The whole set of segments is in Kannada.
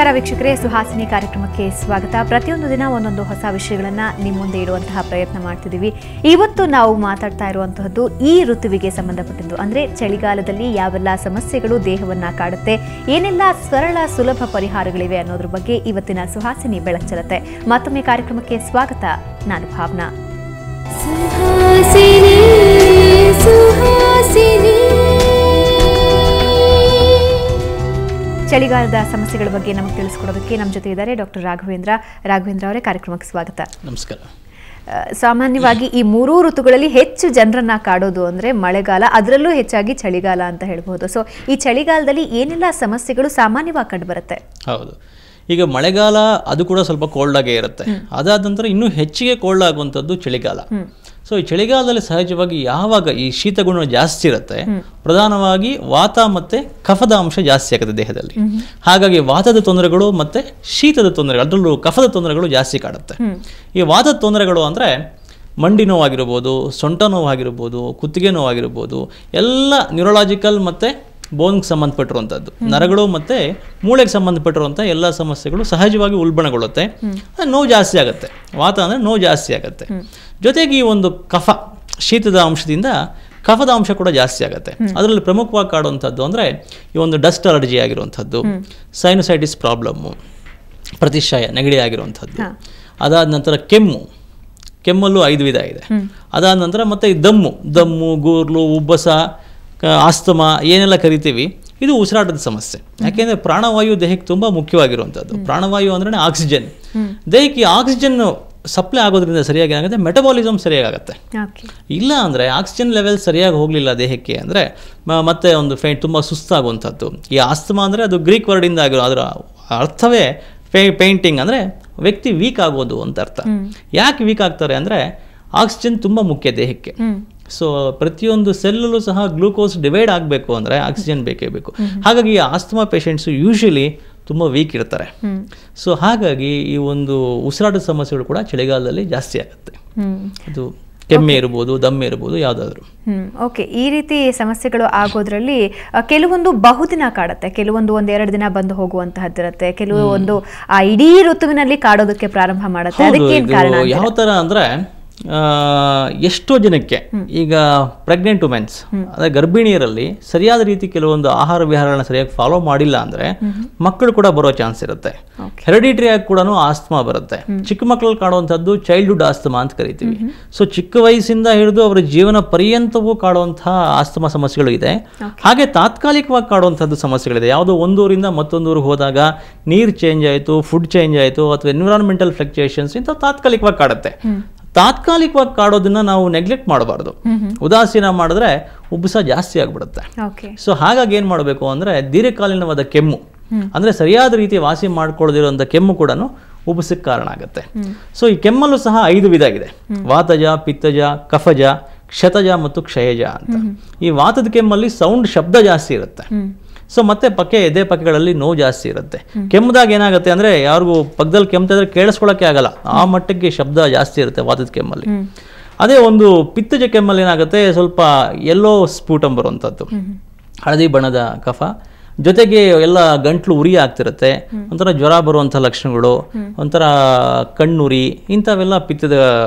ನಮಸ್ಕಾರ ವೀಕ್ಷಕರೇ, ಸುಹಾಸಿನಿ ಕಾರ್ಯಕ್ರಮಕ್ಕೆ ಸ್ವಾಗತ. ಪ್ರತಿಯೊಂದು ದಿನ ಒಂದೊಂದು ಹೊಸ ವಿಷಯಗಳನ್ನು ನಿಮ್ಮ ಮುಂದೆ ಇಡುವಂತಹ ಪ್ರಯತ್ನ ಮಾಡ್ತಿದ್ದೀವಿ. ಇವತ್ತು ನಾವು ಮಾತಾಡ್ತಾ ಇರುವಂತಹದ್ದು ಈ ಋತುವಿಗೆ ಸಂಬಂಧಪಟ್ಟಿದ್ದು, ಅಂದರೆ ಚಳಿಗಾಲದಲ್ಲಿ ಯಾವೆಲ್ಲ ಸಮಸ್ಯೆಗಳು ದೇಹವನ್ನು ಕಾಡುತ್ತೆ, ಏನೆಲ್ಲ ಸರಳ ಸುಲಭ ಪರಿಹಾರಗಳಿವೆ ಅನ್ನೋದ್ರ ಬಗ್ಗೆ ಇವತ್ತಿನ ಸುಹಾಸಿನಿ ಬೆಳಚಲತೆ. ಮತ್ತೊಮ್ಮೆ ಕಾರ್ಯಕ್ರಮಕ್ಕೆ ಸ್ವಾಗತ. ನಾನು ಭಾವನಾ. ಚಳಿಗಾಲದ ಸಮಸ್ಯೆಗಳ ಬಗ್ಗೆ ನಮಗೆ ತಿಳಿಸ್ಕೊಡೋದಕ್ಕೆ ನಮ್ಮ ಜೊತೆ ಇದ್ದಾರೆ ಡಾಕ್ಟರ್ ರಾಘವೇಂದ್ರ ಅವರೇ. ಕಾರ್ಯಕ್ರಮಕ್ಕೆ ಸ್ವಾಗತ. ನಮಸ್ಕಾರ. ಸಾಮಾನ್ಯವಾಗಿ ಈ ಮೂರೂ ಋತುಗಳಲ್ಲಿ ಹೆಚ್ಚು ಜನರನ್ನ ಕಾಡೋದು ಅಂದರೆ ಮಳೆಗಾಲ, ಅದರಲ್ಲೂ ಹೆಚ್ಚಾಗಿ ಚಳಿಗಾಲ ಅಂತ ಹೇಳ್ಬೋದು. ಸೊ ಈ ಚಳಿಗಾಲದಲ್ಲಿ ಏನೆಲ್ಲ ಸಮಸ್ಯೆಗಳು ಸಾಮಾನ್ಯವಾಗಿ ಕಂಡು ಬರುತ್ತೆ? ಹೌದು, ಈಗ ಮಳೆಗಾಲ ಅದು ಕೂಡ ಸ್ವಲ್ಪ ಕೋಲ್ಡ್ ಆಗೇ ಇರುತ್ತೆ. ಅದಾದ ನಂತರ ಇನ್ನೂ ಹೆಚ್ಚಿಗೆ ಕೋಲ್ಡ್ ಆಗುವಂಥದ್ದು ಚಳಿಗಾಲ. ಸೊ ಈ ಚಳಿಗಾಲದಲ್ಲಿ ಸಹಜವಾಗಿ ಯಾವಾಗ ಈ ಶೀತಗುಣ ಜಾಸ್ತಿ ಇರುತ್ತೆ, ಪ್ರಧಾನವಾಗಿ ವಾತ ಮತ್ತು ಕಫದ ಅಂಶ ಜಾಸ್ತಿ ಆಗುತ್ತೆ ದೇಹದಲ್ಲಿ. ಹಾಗಾಗಿ ವಾತದ ತೊಂದರೆಗಳು ಮತ್ತು ಶೀತದ ತೊಂದರೆಗಳು, ಅದರಲ್ಲೂ ಕಫದ ತೊಂದರೆಗಳು ಜಾಸ್ತಿ ಕಾಡುತ್ತೆ. ಈ ವಾತದ ತೊಂದರೆಗಳು ಅಂದರೆ ಮಂಡಿ ನೋವಾಗಿರ್ಬೋದು, ಸೊಂಟ ನೋವಾಗಿರ್ಬೋದು, ಕುತ್ತಿಗೆ ನೋವಾಗಿರ್ಬೋದು, ಎಲ್ಲ ನ್ಯೂರಲಾಜಿಕಲ್ ಮತ್ತು ಬೋನ್ಗೆ ಸಂಬಂಧಪಟ್ಟಿರುವಂಥದ್ದು, ನರಗಳು ಮತ್ತು ಮೂಳೆಗೆ ಸಂಬಂಧಪಟ್ಟಿರುವಂಥ ಎಲ್ಲ ಸಮಸ್ಯೆಗಳು ಸಹಜವಾಗಿ ಉಲ್ಬಣಗೊಳ್ಳುತ್ತೆ. ನೋವು ಜಾಸ್ತಿ ಆಗುತ್ತೆ. ವಾತ ಅಂದರೆ ನೋವು ಜಾಸ್ತಿ ಆಗುತ್ತೆ. ಜೊತೆಗೆ ಈ ಒಂದು ಕಫ, ಶೀತದ ಅಂಶದಿಂದ ಕಫದ ಅಂಶ ಕೂಡ ಜಾಸ್ತಿ ಆಗುತ್ತೆ. ಅದರಲ್ಲಿ ಪ್ರಮುಖವಾಗಿ ಕಾಡುವಂಥದ್ದು ಅಂದರೆ ಈ ಒಂದು ಡಸ್ಟ್ ಅಲರ್ಜಿ ಆಗಿರುವಂಥದ್ದು, ಸೈನೋಸೈಟಿಸ್ ಪ್ರಾಬ್ಲಮ್ಮು, ಪ್ರತಿಶಯ ನೆಗಡಿ ಆಗಿರುವಂಥದ್ದು. ಅದಾದ ನಂತರ ಕೆಮ್ಮಲ್ಲೂ 5 ವಿಧ ಇದೆ. ಅದಾದ ನಂತರ ಮತ್ತು ಈ ದಮ್ಮು, ಗೂರ್ಲು, ಉಬ್ಬಸ, ಆಸ್ತಮಾ ಏನೆಲ್ಲ ಕರಿತೀವಿ, ಇದು ಉಸಿರಾಟದ ಸಮಸ್ಯೆ. ಯಾಕೆಂದರೆ ಪ್ರಾಣವಾಯು ದೇಹಕ್ಕೆ ತುಂಬ ಮುಖ್ಯವಾಗಿರುವಂಥದ್ದು. ಪ್ರಾಣವಾಯು ಅಂದ್ರೆ ಆಕ್ಸಿಜನ್. ದೇಹಕ್ಕೆ ಆಕ್ಸಿಜನ್ ಸಪ್ಲೈ ಆಗೋದ್ರಿಂದ ಸರಿಯಾಗಿ ಏನಾಗುತ್ತೆ, ಮೆಟಬಾಲಿಸಮ್ ಸರಿಯಾಗುತ್ತೆ. ಇಲ್ಲ ಅಂದರೆ ಆಕ್ಸಿಜನ್ ಲೆವೆಲ್ ಸರಿಯಾಗಿ ಹೋಗಲಿಲ್ಲ ದೇಹಕ್ಕೆ ಅಂದರೆ ಮತ್ತೆ ಒಂದು ತುಂಬ ಸುಸ್ತಾಗುವಂಥದ್ದು. ಈ ಆಸ್ತಮಾ ಅಂದರೆ ಅದು ಗ್ರೀಕ್ ವರ್ಡಿಂದ ಆಗಿರೋ, ಅದರ ಅರ್ಥವೇ ಪೇಂಟಿಂಗ್, ಅಂದರೆ ವ್ಯಕ್ತಿ ವೀಕ್ ಆಗೋದು ಅಂತ ಅರ್ಥ. ಯಾಕೆ ವೀಕ್ ಆಗ್ತಾರೆ ಅಂದರೆ ಆಕ್ಸಿಜನ್ ತುಂಬ ಮುಖ್ಯ ದೇಹಕ್ಕೆ. ಸೊ ಪ್ರತಿಯೊಂದು ಸೆಲ್ಲಲ್ಲೂ ಸಹ ಗ್ಲೂಕೋಸ್ ಡಿವೈಡ್ ಆಗಬೇಕು ಅಂದರೆ ಆಕ್ಸಿಜನ್ ಬೇಕೇ ಬೇಕು. ಹಾಗಾಗಿ ಆಸ್ತಮಾ ಪೇಷಂಟ್ಸು ಯೂಶಲಿ ತುಂಬ ವೀಕ್ ಇರ್ತಾರೆ. ಸೊ ಹಾಗಾಗಿ ಈ ಒಂದು ಉಸಿರಾಟದ ಸಮಸ್ಯೆಗಳು ಕೂಡ ಚಳಿಗಾಲದಲ್ಲಿ ಜಾಸ್ತಿ ಆಗುತ್ತೆ. ಅದು ಕೆಮ್ಮೆ ಇರ್ಬೋದು, ದಮ್ಮೆ ಇರ್ಬೋದು, ಯಾವುದಾದ್ರೂ. ಓಕೆ, ಈ ರೀತಿ ಸಮಸ್ಯೆಗಳು ಆಗೋದ್ರಲ್ಲಿ ಕೆಲವೊಂದು ಬಹುದಿನ ಕಾಡುತ್ತೆ, ಕೆಲವೊಂದು 1-2 ದಿನ ಬಂದು ಹೋಗುವಂತಹದ್ದಿರುತ್ತೆ, ಕೆಲವೊಂದು ಇಡೀ ಋತುವಿನಲ್ಲಿ ಕಾಡೋದಕ್ಕೆ ಪ್ರಾರಂಭ ಮಾಡುತ್ತೆ. ಅದಕ್ಕೆ ಕಾರಣ ಯಾವ ಥರ ಅಂದರೆ ಎಷ್ಟೋ ಜನಕ್ಕೆ ಈಗ ಪ್ರೆಗ್ನೆಂಟ್ ವುಮೆನ್ಸ್ ಅಂದರೆ ಗರ್ಭಿಣಿಯರಲ್ಲಿ ಸರಿಯಾದ ರೀತಿ ಕೆಲವೊಂದು ಆಹಾರ ವಿಹಾರಗಳನ್ನ ಸರಿಯಾಗಿ ಫಾಲೋ ಮಾಡಿಲ್ಲ ಅಂದರೆ ಮಕ್ಕಳು ಕೂಡ ಬರೋ ಚಾನ್ಸ್ ಇರುತ್ತೆ. ಹೆರಿಡಿಟರಿ ಆಗಿ ಕೂಡ ಆಸ್ತಮಾ ಬರುತ್ತೆ. ಚಿಕ್ಕ ಮಕ್ಕಳಲ್ಲಿ ಕಾಡುವಂಥದ್ದು ಚೈಲ್ಡ್ಹುಡ್ ಆಸ್ತಮಾ ಅಂತ ಕರಿತೀವಿ. ಸೊ ಚಿಕ್ಕ ವಯಸ್ಸಿಂದ ಹಿಡಿದು ಅವರ ಜೀವನ ಪರ್ಯಂತವೂ ಕಾಡುವಂತಹ ಆಸ್ತಮಾ ಸಮಸ್ಯೆಗಳು ಇದೆ. ಹಾಗೆ ತಾತ್ಕಾಲಿಕವಾಗಿ ಕಾಡುವಂಥದ್ದು ಸಮಸ್ಯೆಗಳಿದೆ. ಯಾವುದೋ ಒಂದು ಊರಿಂದ ಮತ್ತೊಂದು ಊರಿಗೆ ಹೋದಾಗ ನೀರು ಚೇಂಜ್ ಆಯಿತು, ಫುಡ್ ಚೇಂಜ್ ಆಯಿತು, ಅಥವಾ ಎನ್ವಿರಾನ್ಮೆಂಟಲ್ ಫ್ಲಕ್ಚುಯೇಷನ್ಸ್ ಇಂಥ ತಾತ್ಕಾಲಿಕವಾಗಿ ಕಾಡುತ್ತೆ. ತಾತ್ಕಾಲಿಕವಾಗಿ ಕಾಡೋದನ್ನ ನಾವು ನೆಗ್ಲೆಕ್ಟ್ ಮಾಡಬಾರ್ದು. ಉದಾಸೀನ ಮಾಡಿದ್ರೆ ಉಬ್ಬಸ ಜಾಸ್ತಿ ಆಗ್ಬಿಡುತ್ತೆ. ಸೊ ಹಾಗಾಗಿ ಏನು ಮಾಡಬೇಕು ಅಂದರೆ ದೀರ್ಘಕಾಲೀನವಾದ ಕೆಮ್ಮು, ಅಂದರೆ ಸರಿಯಾದ ರೀತಿ ವಾಸಿ ಮಾಡ್ಕೊಳ್ಳದಿರುವಂಥ ಕೆಮ್ಮು ಕೂಡ ಉಬ್ಬಸಕ್ಕೆ ಕಾರಣ ಆಗುತ್ತೆ. ಸೊ ಈ ಕೆಮ್ಮಲ್ಲೂ ಸಹ 5 ವಿಧ ಇದೆ: ವಾತಜ, ಪಿತ್ತಜ, ಕಫಜ, ಕ್ಷತಜ ಮತ್ತು ಕ್ಷಯಜ ಅಂತ. ಈ ವಾತದ ಕೆಮ್ಮಲ್ಲಿ ಸೌಂಡ್, ಶಬ್ದ ಜಾಸ್ತಿ ಇರುತ್ತೆ. ಸೊ ಮತ್ತೆ ಎದೆ ಪಕ್ಕೆಗಳಲ್ಲಿ ನೋವು ಜಾಸ್ತಿ ಇರುತ್ತೆ. ಕೆಮ್ಮದಾಗ ಏನಾಗುತ್ತೆ ಅಂದರೆ ಯಾರಿಗೂ ಪಕ್ಕದಲ್ಲಿ ಕೆಮ್ಮಿದ್ರೆ ಕೇಳಿಸ್ಕೊಳ್ಳೋಕ್ಕೆ ಆಗಲ್ಲ, ಆ ಮಟ್ಟಕ್ಕೆ ಶಬ್ದ ಜಾಸ್ತಿ ಇರುತ್ತೆ ವಾತದ ಕೆಮ್ಮಲ್ಲಿ. ಅದೇ ಒಂದು ಪಿತ್ತಜ ಕೆಮ್ಮಲ್ಲಿ ಏನಾಗುತ್ತೆ, ಸ್ವಲ್ಪ ಎಲ್ಲೋ ಸ್ಫೂಟಂ ಬರುವಂಥದ್ದು, ಹಳದಿ ಬಣ್ಣದ ಕಫ, ಜೊತೆಗೆ ಎಲ್ಲ ಗಂಟ್ಲು ಉರಿ ಆಗ್ತಿರುತ್ತೆ, ಒಂಥರ ಜ್ವರ ಬರುವಂಥ ಲಕ್ಷಣಗಳು, ಒಂಥರ ಕಣ್ಣುರಿ, ಇಂಥವೆಲ್ಲ ಪಿತ್ತದ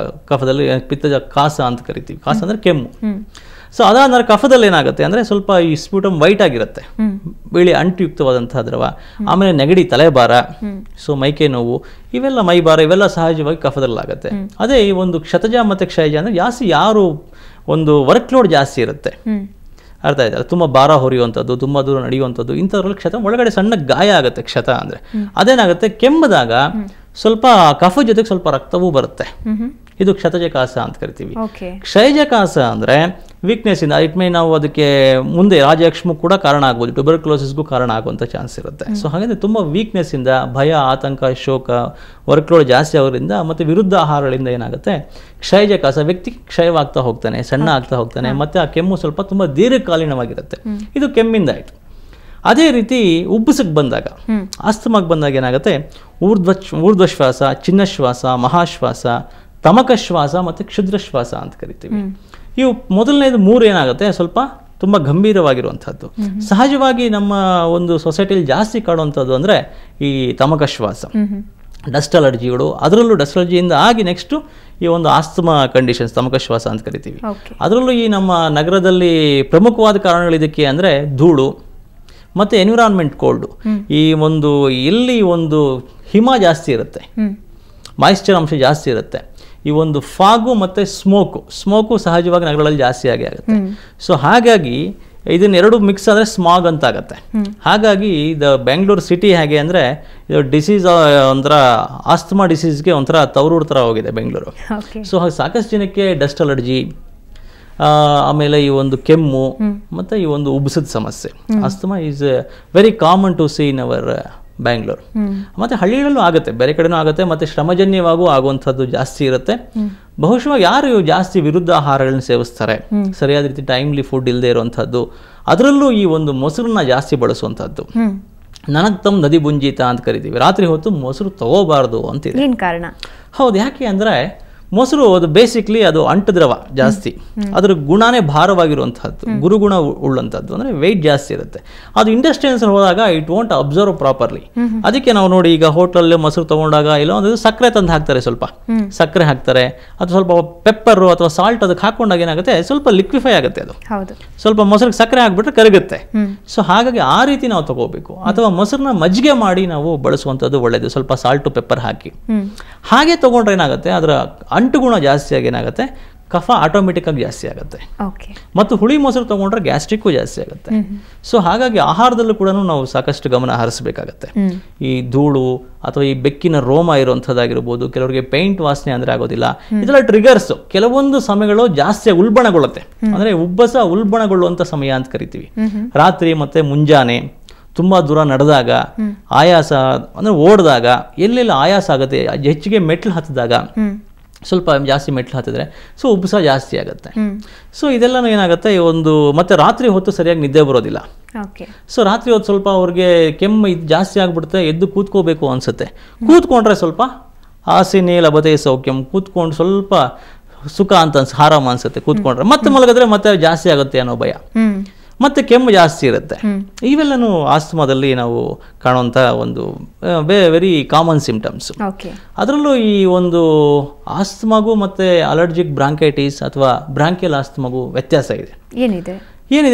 ಕಫದಲ್ಲಿ, ಪಿತ್ತಜ ಕಾಸ ಅಂತ ಕರಿತೀವಿ. ಕಾಸ ಅಂದರೆ ಕೆಮ್ಮು. ಸೊ ಅದಾದ ಕಫದಲ್ಲಿ ಏನಾಗುತ್ತೆ ಅಂದರೆ ಸ್ವಲ್ಪ ಈ ಸ್ಫೂಟಮ್ ವೈಟ್ ಆಗಿರುತ್ತೆ, ಬಿಳಿ ಅಂಟುಯುಕ್ತವಾದಂತಹ ದ್ರವ. ಆಮೇಲೆ ನೆಗಡಿ, ತಲೆಭಾರ, ಸೊ ಮೈಕೈ ನೋವು, ಇವೆಲ್ಲ ಮೈಭಾರ, ಇವೆಲ್ಲ ಸಹಜವಾಗಿ ಕಫದಲ್ಲಾಗುತ್ತೆ. ಅದೇ ಈ ಒಂದು ಕ್ಷತಜ ಮತ್ತು ಕ್ಷಯಜ ಅಂದರೆ ಜಾಸ್ತಿ ಯಾರು ಒಂದು ವರ್ಕ್ ಲೋಡ್ ಜಾಸ್ತಿ ಇರುತ್ತೆ, ಅರ್ಥ ಆಯ್ತಲ್ಲ, ತುಂಬ ಭಾರ ಹೊರಿಯುವಂಥದ್ದು, ತುಂಬ ದೂರ ನಡೆಯುವಂಥದ್ದು, ಇಂಥದ್ರಲ್ಲಿ ಕ್ಷತ, ಒಳಗಡೆ ಸಣ್ಣ ಗಾಯ ಆಗುತ್ತೆ ಕ್ಷತ ಅಂದರೆ. ಅದೇನಾಗುತ್ತೆ, ಕೆಮ್ಮದಾಗ ಸ್ವಲ್ಪ ಕಫ ಜೊತೆಗೆ ಸ್ವಲ್ಪ ರಕ್ತವೂ ಬರುತ್ತೆ. ಇದು ಕ್ಷತಜ ಕಾಸ ಅಂತ ಕರಿತೀವಿ. ಕ್ಷಯಜ ಕಾಸ ಅಂದರೆ ವೀಕ್ನೆಸ್ ಇಂದ, ಇಟ್ ಮೇ ನಾವು ಅದಕ್ಕೆ ಮುಂದೆ ರಾಜಯಕ್ಷಮು ಕೂಡ ಕಾರಣ ಆಗ್ಬೋದು, ಟ್ಯೂಬರ್ಕ್ಯುಲೋಸಿಸ್ಗೂ ಕಾರಣ ಆಗುವಂಥ ಚಾನ್ಸ್ ಇರುತ್ತೆ. ಸೊ ಹಾಗಾದರೆ ತುಂಬ ವೀಕ್ನೆಸ್ ಇಂದ, ಭಯ, ಆತಂಕ, ಶೋಕ, ವರ್ಕ್ಲೋಡ್ ಜಾಸ್ತಿ ಆಗೋದ್ರಿಂದ ಮತ್ತು ವಿರುದ್ಧ ಆಹಾರಗಳಿಂದ ಏನಾಗುತ್ತೆ, ಕ್ಷಯಜ ಕಾಸ, ವ್ಯಕ್ತಿ ಕ್ಷಯವಾಗ್ತಾ ಹೋಗ್ತಾನೆ, ಸಣ್ಣ ಆಗ್ತಾ ಹೋಗ್ತಾನೆ, ಮತ್ತು ಆ ಕೆಮ್ಮು ಸ್ವಲ್ಪ ತುಂಬ ದೀರ್ಘಕಾಲೀನವಾಗಿರುತ್ತೆ. ಇದು ಕೆಮ್ಮಿಂದ ಆಯಿತು. ಅದೇ ರೀತಿ ಉಬ್ಬಸಕ್ಕೆ ಬಂದಾಗ, ಆಸ್ತಮಾಗೆ ಬಂದಾಗ ಏನಾಗುತ್ತೆ, ಊರ್ಧ್ವಶ್ವಾಸ, ಚಿನ್ನಶ್ವಾಸ, ಮಹಾಶ್ವಾಸ, ತಮಕ ಶ್ವಾಸ ಮತ್ತು ಕ್ಷುದ್ರ ಶ್ವಾಸ ಅಂತ ಕರಿತೀವಿ. ಇವು ಮೊದಲನೇದು 3 ಏನಾಗುತ್ತೆ, ಸ್ವಲ್ಪ ತುಂಬ ಗಂಭೀರವಾಗಿರುವಂಥದ್ದು. ಸಹಜವಾಗಿ ನಮ್ಮ ಒಂದು ಸೊಸೈಟಿಯಲ್ಲಿ ಜಾಸ್ತಿ ಕಾಡುವಂಥದ್ದು ಅಂದರೆ ಈ ತಮಕಶ್ವಾಸ, ಡಸ್ಟ್ ಅಲರ್ಜಿಗಳು. ಅದರಲ್ಲೂ ಡಸ್ಟ್ ಅಲರ್ಜಿಯಿಂದ ಆಗಿ ನೆಕ್ಸ್ಟು ಈ ಒಂದು ಆಸ್ತಮಾ ಕಂಡೀಷನ್ಸ್, ತಮಕಶ್ವಾಸ ಅಂತ ಕರಿತೀವಿ. ಅದರಲ್ಲೂ ಈ ನಮ್ಮ ನಗರದಲ್ಲಿ ಪ್ರಮುಖವಾದ ಕಾರಣಗಳು ಇದಕ್ಕೆ ಅಂದರೆ ಧೂಳು ಮತ್ತು ಎನ್ವಿರಾನ್ಮೆಂಟ್ ಕೋಲ್ಡು. ಈ ಒಂದು ಎಲ್ಲಿ ಒಂದು ಹಿಮ ಜಾಸ್ತಿ ಇರುತ್ತೆ, ಮಾಯಿಶ್ಚರ್ ಅಂಶ ಜಾಸ್ತಿ ಇರುತ್ತೆ, ಈ ಒಂದು ಫಾಗು ಮತ್ತು ಸ್ಮೋಕು ಸಹಜವಾಗಿ ನಗರಗಳಲ್ಲಿ ಜಾಸ್ತಿ ಆಗುತ್ತೆ. ಸೊ ಹಾಗಾಗಿ ಇದನ್ನೆರಡು ಮಿಕ್ಸ್ ಆದರೆ ಸ್ಮಾಗ್ ಅಂತ ಆಗುತ್ತೆ. ಹಾಗಾಗಿ ಬೆಂಗಳೂರು ಸಿಟಿ ಹೇಗೆ ಅಂದರೆ ಇದು ಡಿಸೀಸ್ ಒಂಥರ ಆಸ್ತಮಾ ಡಿಸೀಸ್ಗೆ ಒಂಥರ ತವರೂರು ಥರ ಹೋಗಿದೆ ಬೆಂಗಳೂರು. ಸೊ ಹಾಗೆ ಸಾಕಷ್ಟು ಜನಕ್ಕೆ ಡಸ್ಟ್ ಅಲರ್ಜಿ, ಆಮೇಲೆ ಈ ಒಂದು ಕೆಮ್ಮು ಮತ್ತು ಈ ಒಂದು ಉಬ್ಸದ ಸಮಸ್ಯೆ, asthma is very common to see in our Bangalore. ಮತ್ತು ಹಳ್ಳಿಗಳಲ್ಲೂ ಆಗುತ್ತೆ, ಬೇರೆ ಕಡೆನೂ ಆಗುತ್ತೆ, ಮತ್ತು ಶ್ರಮಜನ್ಯವಾಗೂ ಆಗುವಂಥದ್ದು ಜಾಸ್ತಿ ಇರುತ್ತೆ. ಬಹುಶಃ ಯಾರು ಜಾಸ್ತಿ ವಿರುದ್ಧ ಆಹಾರಗಳನ್ನ ಸೇವಿಸ್ತಾರೆ, ಸರಿಯಾದ ರೀತಿ ಟೈಮ್ಲಿ ಫುಡ್ ಇಲ್ಲದೆ ಇರುವಂಥದ್ದು, ಅದರಲ್ಲೂ ಈ ಒಂದು ಮೊಸರನ್ನ ಜಾಸ್ತಿ ಬಳಸುವಂಥದ್ದು. ನನಗೆ ತಮ್ಮ ನದಿ ಬುಂಜಿತ ಅಂತ ಕರಿತೀವಿ. ರಾತ್ರಿ ಹೊತ್ತು ಮೊಸರು ತಗೋಬಾರ್ದು ಅಂತಿದೆ. ಏನು ಕಾರಣ? ಹೌದು, ಯಾಕೆ ಅಂದರೆ ಮೊಸರು ಅದು ಬೇಸಿಕ್ಲಿ ಅದು ಅಂಟದ್ರವ ಜಾಸ್ತಿ, ಅದ್ರ ಗುಣನೇ ಭಾರವಾಗಿರುವಂಥದ್ದು, ಗುರುಗುಣ ಉಳ್ಳಂಥದ್ದು, ಅಂದರೆ ವೆಯ್ಟ್ ಜಾಸ್ತಿ ಇರುತ್ತೆ. ಅದು ಇಂಡಸ್ಟ್ರಿಯಲ್ಸಲ್ಲಿ ಹೋದಾಗ ಇಟ್ ವೋಂಟ್ ಅಬ್ಸರ್ವ್ ಪ್ರಾಪರ್ಲಿ. ಅದಕ್ಕೆ ನಾವು ನೋಡಿ ಈಗ ಹೋಟ್ಲಲ್ಲಿ ಮೊಸರು ತೊಗೊಂಡಾಗ ಇಲ್ಲ ಒಂದು ಸಕ್ಕರೆ ತಂದು ಹಾಕ್ತಾರೆ, ಸ್ವಲ್ಪ ಸಕ್ಕರೆ ಹಾಕ್ತಾರೆ, ಅಥವಾ ಸ್ವಲ್ಪ ಪೆಪ್ಪರು ಅಥವಾ ಸಾಲ್ಟ್ ಅದಕ್ಕೆ ಹಾಕೊಂಡಾಗ ಏನಾಗುತ್ತೆ, ಸ್ವಲ್ಪ ಲಿಕ್ವಿಫೈ ಆಗುತ್ತೆ. ಅದು ಸ್ವಲ್ಪ ಮೊಸರಿಗೆ ಸಕ್ಕರೆ ಹಾಕ್ಬಿಟ್ರೆ ಕರಗುತ್ತೆ. ಸೊ ಹಾಗಾಗಿ ಆ ರೀತಿ ನಾವು ತಗೋಬೇಕು. ಅಥವಾ ಮೊಸರನ್ನ ಮಜ್ಜಿಗೆ ಮಾಡಿ ನಾವು ಬಳಸುವಂಥದ್ದು ಒಳ್ಳೆಯದು, ಸ್ವಲ್ಪ ಸಾಲ್ಟು ಪೆಪ್ಪರ್ ಹಾಕಿ. ಹಾಗೆ ತಗೊಂಡ್ರೆ ಏನಾಗುತ್ತೆ, ಅದರ ಅಂಟುಗುಣ ಜಾಸ್ತಿ ಆಗಿ ಏನಾಗುತ್ತೆ, ಕಫ ಆಟೋಮೆಟಿಕ್ ಆಗಿ ಜಾಸ್ತಿ ಆಗುತ್ತೆ. ಮತ್ತು ಹುಳಿ ಮೊಸರು ತಗೊಂಡ್ರೆ ಗ್ಯಾಸ್ಟ್ರಿಕ್ಕು ಜಾಸ್ತಿ ಆಗುತ್ತೆ. ಸೊ ಹಾಗಾಗಿ ಆಹಾರದಲ್ಲೂ ಕೂಡ ನಾವು ಸಾಕಷ್ಟು ಗಮನ ಹರಿಸಬೇಕಾಗತ್ತೆ. ಈ ಧೂಳು ಅಥವಾ ಈ ಬೆಕ್ಕಿನ ರೋಮ ಇರುವಂಥದ್ದಾಗಿರ್ಬೋದು, ಕೆಲವರಿಗೆ ಪೇಂಟ್ ವಾಸನೆ ಅಂದರೆ ಆಗೋದಿಲ್ಲ. ಇದೆಲ್ಲ ಟ್ರಿಗರ್ಸ್. ಕೆಲವೊಂದು ಸಮಯಗಳು ಜಾಸ್ತಿ ಉಲ್ಬಣಗೊಳ್ಳುತ್ತೆ, ಅಂದರೆ ಉಲ್ಬಣಗೊಳ್ಳುವಂಥ ಸಮಯ ಅಂತ ಕರಿತೀವಿ. ರಾತ್ರಿ ಮತ್ತೆ ಮುಂಜಾನೆ ತುಂಬ ದೂರ ನಡೆದಾಗ, ಆಯಾಸ ಅಂದರೆ ಓಡಿದಾಗ, ಎಲ್ಲೆಲ್ಲ ಆಯಾಸ ಆಗುತ್ತೆ, ಹೆಚ್ಚಿಗೆ ಮೆಟ್ಲು ಹತ್ತಿದಾಗ, ಸ್ವಲ್ಪ ಜಾಸ್ತಿ ಮೆಟ್ಲು ಹತ್ತಿದ್ರೆ ಸೊ ಉಬ್ಬಸ ಜಾಸ್ತಿ ಆಗುತ್ತೆ. ಸೊ ಇದೆಲ್ಲನೂ ಏನಾಗುತ್ತೆ, ಒಂದು ಮತ್ತೆ ರಾತ್ರಿ ಹೊತ್ತು ಸರಿಯಾಗಿ ನಿದ್ದೆ ಬರೋದಿಲ್ಲ. ಸೊ ರಾತ್ರಿ ಹೊತ್ತು ಸ್ವಲ್ಪ ಅವ್ರಿಗೆ ಕೆಮ್ಮು ಇದು ಜಾಸ್ತಿ ಆಗ್ಬಿಡುತ್ತೆ, ಎದ್ದು ಕೂತ್ಕೋಬೇಕು ಅನ್ಸುತ್ತೆ. ಕೂತ್ಕೊಂಡ್ರೆ ಸ್ವಲ್ಪ ಆಸೀನಿ ಲಭತೆ ಸೌಖ್ಯಂ, ಕೂತ್ಕೊಂಡು ಸ್ವಲ್ಪ ಸುಖ ಅಂತ ಆರಾಮ ಅನ್ಸುತ್ತೆ ಕೂತ್ಕೊಂಡ್ರೆ. ಮತ್ತೆ ಮಲಗಿದ್ರೆ ಮತ್ತೆ ಜಾಸ್ತಿ ಆಗುತ್ತೆ ಅನ್ನೋ ಭಯ, ಮತ್ತೆ ಕೆಮ್ಮು ಜಾಸ್ತಿ ಇರುತ್ತೆ. ಇವೆಲ್ಲನೂ ಆಸ್ತಮಾದಲ್ಲಿ ನಾವು ಕಾಣುವಂಥ ಒಂದು ವೆರಿ ಕಾಮನ್ ಸಿಂಪ್ಟಮ್ಸ್. ಅದರಲ್ಲೂ ಈ ಒಂದು ಆಸ್ತಮಾಗೂ ಮತ್ತು ಅಲರ್ಜಿಕ್ ಬ್ರಾಂಕೈಟಿಸ್ ಅಥವಾ ಬ್ರಾಂಕಿಯಲ್ ಆಸ್ತಮಾಗೂ ವ್ಯತ್ಯಾಸ ಇದೆ. ಏನಿದೆ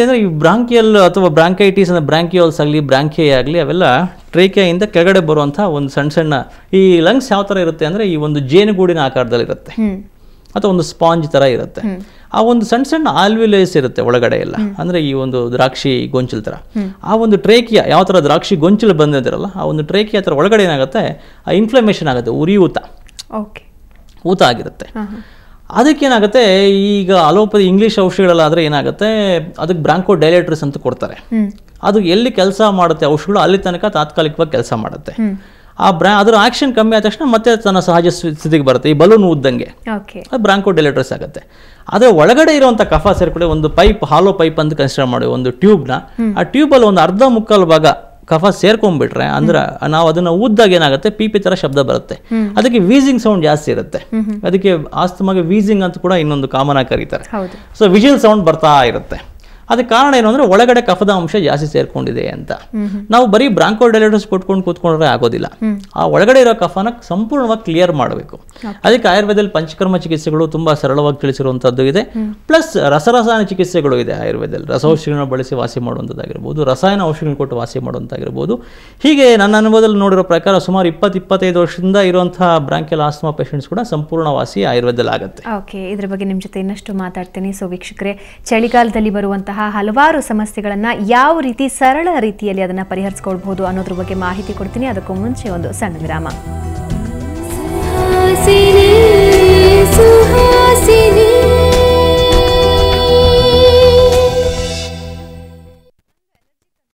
ಅಂದರೆ ಈ ಬ್ರಾಂಕಿಯಲ್ ಅಥವಾ ಬ್ರಾಂಕೈಟಿಸ್ ಅಂದರೆ ಬ್ರಾಂಕಿಯೋಲ್ಸ್ ಆಗಲಿ ಬ್ರಾಂಕಿಯಾ ಆಗಲಿ ಅವೆಲ್ಲ ಟ್ರೇಕಿಯಿಂದ ಕೆಳಗಡೆ ಬರುವಂಥ ಒಂದು ಸಣ್ಣ ಸಣ್ಣ ಈ ಲಂಗ್ಸ್ ಯಾವ ಥರ ಇರುತ್ತೆ ಅಂದರೆ ಈ ಒಂದು ಜೇನುಗೂಡಿನ ಆಕಾರದಲ್ಲಿರುತ್ತೆ ಅಥವಾ ಒಂದು ಸ್ಪಾಂಜ್ ಥರ ಇರುತ್ತೆ. ಆ ಒಂದು ಸಣ್ಣ ಸಣ್ಣ ಆಲ್ವಿಲೇಸ್ ಇರುತ್ತೆ ಒಳಗಡೆ ಎಲ್ಲ, ಅಂದರೆ ಈ ಒಂದು ದ್ರಾಕ್ಷಿ ಗೊಂಚಲು ಥರ. ಆ ಒಂದು ಟ್ರೇಕಿಯ ಯಾವ ಥರ ದ್ರಾಕ್ಷಿ ಗೊಂಚಲು ಬಂದಿದ್ರಲ್ಲ, ಆ ಒಂದು ಟ್ರೇಕಿಯ ಥರ ಒಳಗಡೆ ಏನಾಗುತ್ತೆ, ಆ ಇನ್ಫ್ಲಮೇಷನ್ ಆಗುತ್ತೆ, ಊತ ಆಗಿರುತ್ತೆ. ಅದಕ್ಕೇನಾಗುತ್ತೆ, ಈಗ ಅಲೋಪತಿ ಇಂಗ್ಲೀಷ್ ಔಷಧಿಗಳಲ್ಲಾದರೆ ಏನಾಗುತ್ತೆ, ಅದಕ್ಕೆ ಬ್ರಾಂಕೋ ಡೈಲೇಟರ್ಸ್ ಅಂತ ಕೊಡ್ತಾರೆ. ಅದು ಎಲ್ಲಿ ಕೆಲಸ ಮಾಡುತ್ತೆ ಔಷಧಿಗಳು ಅಲ್ಲಿ ತನಕ ತಾತ್ಕಾಲಿಕವಾಗಿ ಕೆಲಸ ಮಾಡುತ್ತೆ. ಅದರ ಆಕ್ಷನ್ ಕಮ್ಮಿ ಆದ ತಕ್ಷಣ ಮತ್ತೆ ತನ್ನ ಸಹಜ ಸ್ಥಿತಿಗೆ ಬರುತ್ತೆ, ಈ ಬಲೂನ್ ಊದ್ದಂಗೆ. ಅದು ಬ್ರಾಂಕೋ ಡೈಲೇಟರ್ಸ್ ಆಗುತ್ತೆ. ಆದರೆ ಒಳಗಡೆ ಇರುವಂಥ ಕಫ ಸೇರ್ಕೊಳ್ಳಿ ಒಂದು ಪೈಪ್, ಹಾಲೋ ಪೈಪ್ ಅಂತ ಕನ್ಸಿಡರ್ ಮಾಡಿ ಒಂದು ಟ್ಯೂಬ್ನ, ಆ ಟ್ಯೂಬಲ್ಲಿ ಒಂದು ಅರ್ಧ ಮುಕ್ಕಾಲು ಭಾಗ ಕಫ ಸೇರ್ಕೊಂಡ್ಬಿಟ್ರೆ ಅಂದ್ರೆ ನಾವು ಅದನ್ನ ಊದ್ದಾಗ ಏನಾಗುತ್ತೆ, ಪೀಪಿ ತರ ಶಬ್ದ ಬರುತ್ತೆ. ಅದಕ್ಕೆ ವೀಸಿಂಗ್ ಸೌಂಡ್ ಜಾಸ್ತಿ ಇರುತ್ತೆ. ಅದಕ್ಕೆ ಆಸ್ತಮಾಗೆ ವೀಸಿಂಗ್ ಅಂತ ಕೂಡ ಇನ್ನೊಂದು ಕಾಮನ್ ಆಗಿ ಕರೀತಾರೆ. ಸೊ ವಿಜಿಲ್ ಸೌಂಡ್ ಬರ್ತಾ ಇರುತ್ತೆ. ಅದಕ್ಕೆ ಕಾರಣ ಏನು ಅಂದರೆ ಒಳಗಡೆ ಕಫದ ಅಂಶ ಜಾಸ್ತಿ ಸೇರ್ಕೊಂಡಿದೆ ಅಂತ. ನಾವು ಬರೀ ಬ್ರಾಂಕೋಡೈಲೇಟರ್ಸ್ ಕೊಟ್ಕೊಂಡು ಕೂತ್ಕೊಂಡ್ರೆ ಆಗೋದಿಲ್ಲ, ಆ ಒಳಗಡೆ ಇರೋ ಕಫನ ಸಂಪೂರ್ಣವಾಗಿ ಕ್ಲಿಯರ್ ಮಾಡಬೇಕು. ಅದಕ್ಕೆ ಆಯುರ್ವೇದದಲ್ಲಿ ಪಂಚಕರ್ಮ ಚಿಕಿತ್ಸೆಗಳು ತುಂಬ ಸರಳವಾಗಿ ತಿಳಿಸಿರುವಂಥದ್ದು ಇದೆ. ಪ್ಲಸ್ ರಸರಸಾಯನ ಚಿಕಿತ್ಸೆಗಳು ಇದೆ ಆಯುರ್ವೇದದಲ್ಲಿ. ರಸೌಷಧಿಗಳನ್ನ ಬಳಸಿ ವಾಸಿ ಮಾಡುವಂಥದ್ದಾಗಿರ್ಬೋದು, ರಸಾಯನ ಔಷಧಿಗಳನ್ನ ಕೊಟ್ಟು ವಾಸಿ ಮಾಡುವಂಥದ್ದಾಗಿರ್ಬೋದು. ಹೀಗೆ ನನ್ನ ಅನುಭವದಲ್ಲಿ ನೋಡಿರೋ ಪ್ರಕಾರ ಸುಮಾರು 20-25 ವರ್ಷದಿಂದ ಇರುವಂತಹ ಬ್ರಾಂಕಿಯಲ್ ಆಸ್ತಮಾ ಪೇಷಂಟ್ಸ್ ಕೂಡ ಸಂಪೂರ್ಣ ವಾಸಿ ಆಯುರ್ವೇದದಲ್ಲಿ ಆಗುತ್ತೆ. ಓಕೆ, ಇದ್ರ ಬಗ್ಗೆ ನಿಮ್ಮ ಜೊತೆ ಇನ್ನಷ್ಟು ಮಾತಾಡ್ತೀನಿ. ಸೊ ವೀಕ್ಷಕರೇ, ಚಳಿಗಾಲದಲ್ಲಿ ಬರುವಂತಹ ಹಲವಾರು ಸಮಸ್ಯೆಗಳನ್ನು ಯಾವ ರೀತಿ ಸರಳ ರೀತಿಯಲ್ಲಿ ಅದನ್ನು ಪರಿಹರಿಸಿಕೊಳ್ಬಹುದು ಅನ್ನೋದ್ರ ಬಗ್ಗೆ ಮಾಹಿತಿ ಕೊಡ್ತೀನಿ. ಅದಕ್ಕೂ ಮುಂಚೆ ಒಂದು ಸಣ್ಣ ವಿರಾಮ.